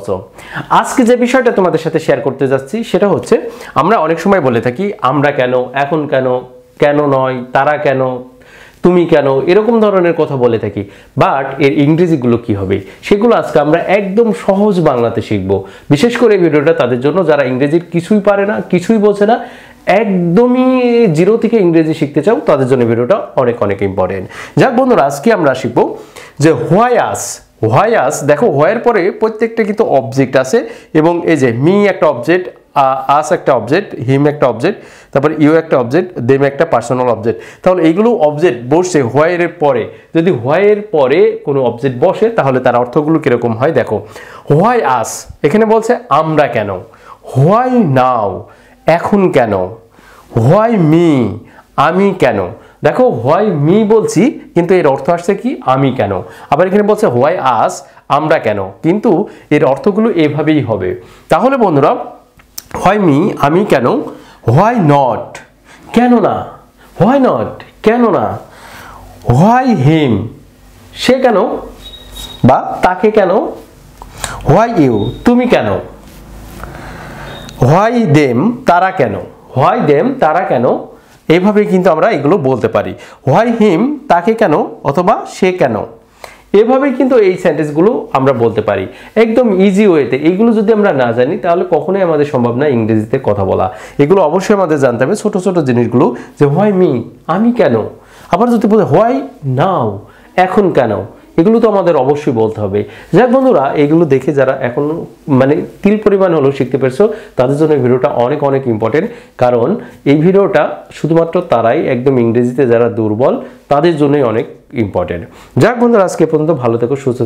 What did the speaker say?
আছো? আজকে যে বিষয়টা তোমাদের সাথে শেয়ার করতে যাচ্ছি সেটা হচ্ছে আমরা অনেক সময় বলে থাকি আমরা কেন, এখন কেন, কেন নয়, তারা কেন, তুমি কেন, এরকম ধরনের কথা বলে থাকি। বাট এর ইংরেজিগুলো কি হবে সেগুলো আজকে আমরা একদম সহজ বাংলাতে শিখবো। বিশেষ করে এই ভিডিওটা তাদের জন্য যারা ইংরেজির কিছুই পারে না, কিছুই বোঝে না, একদমই জিরো থেকে ইংরেজি শিখতে চাও, তাদের জন্য ভিডিওটা অনেক অনেক ইম্পর্টেন্ট। যাক বন্ধুরা, আজকে আমরা শিখবো যে হোয়াই আস। হোয়াই আস, দেখো হোয়াইয়ের পরে প্রত্যেকটা কিন্তু অবজেক্ট আছে এবং এই যে মি একটা অবজেক্ট, আস একটা অবজেক্ট, হিম একটা অবজেক্ট, তারপর ইউ একটা অবজেক্ট, দেম একটা পার্সোনাল অবজেক্ট। তাহলে এইগুলো অবজেক্ট বসছে হোয়াইয়ের পরে। যদি হোয়াইয়ের পরে কোনো অবজেক্ট বসে তাহলে তার অর্থগুলো কিরকম হয় দেখো। হোয়াই আস, এখানে বলছে আমরা কেন। হোয়াই নাও, এখন কেন। হোয়াই মি, আমি কেন। দেখো হোয়াই মি বলছি কিন্তু এর অর্থ আসছে কি আমি কেন। আবার এখানে বলছে হোয়াই আস, আমরা কেন, কিন্তু এর অর্থগুলো এভাবেই হবে। তাহলে বন্ধুরা, হোয়াই মি, আমি কেন। হোয়াই নট, কেন না। হোয়াই নট, কেন না। হোয়াই হিম, সে কেন বা তাকে কেন। হোয়াই ইউ, তুমি কেন। হোয়াই দেম, তারা কেন। হোয়াই দেম, তারা কেন। এইভাবে কিন্তু আমরা এগুলো বলতে পারি। হোয়াই হিম, তাকে কেন অথবা সে কেন। এভাবেই কিন্তু এই সেন্টেন্সগুলো আমরা বলতে পারি একদম ইজি ওয়েতে। এইগুলো যদি আমরা না জানি তাহলে কখনোই আমাদের সম্ভব না ইংরেজিতে কথা বলা। এগুলো অবশ্যই আমাদের জানতে হবে, ছোট ছোট জিনিসগুলো, যে হোয়াই মি, আমি কেন। আবার যদি বলে হোয়াই নাও, এখন কেন, এগুলো তো আমাদের অবশ্যই বলতে হবে। যাক বন্ধুরা, এগুলো দেখে যারা এখন মানে তিল পরিমাণ হলেও শিখতে পেরেছো তাদের জন্য এই ভিডিওটা অনেক অনেক ইম্পর্টেন্ট। কারণ এই ভিডিওটা শুধুমাত্র তারাই একদম ইংরেজিতে যারা দুর্বল তাদের জন্যই অনেক ইম্পর্টেন্ট। যাক বন্ধুরা, আজকে পর্যন্ত ভালো থেকো, সুস্থ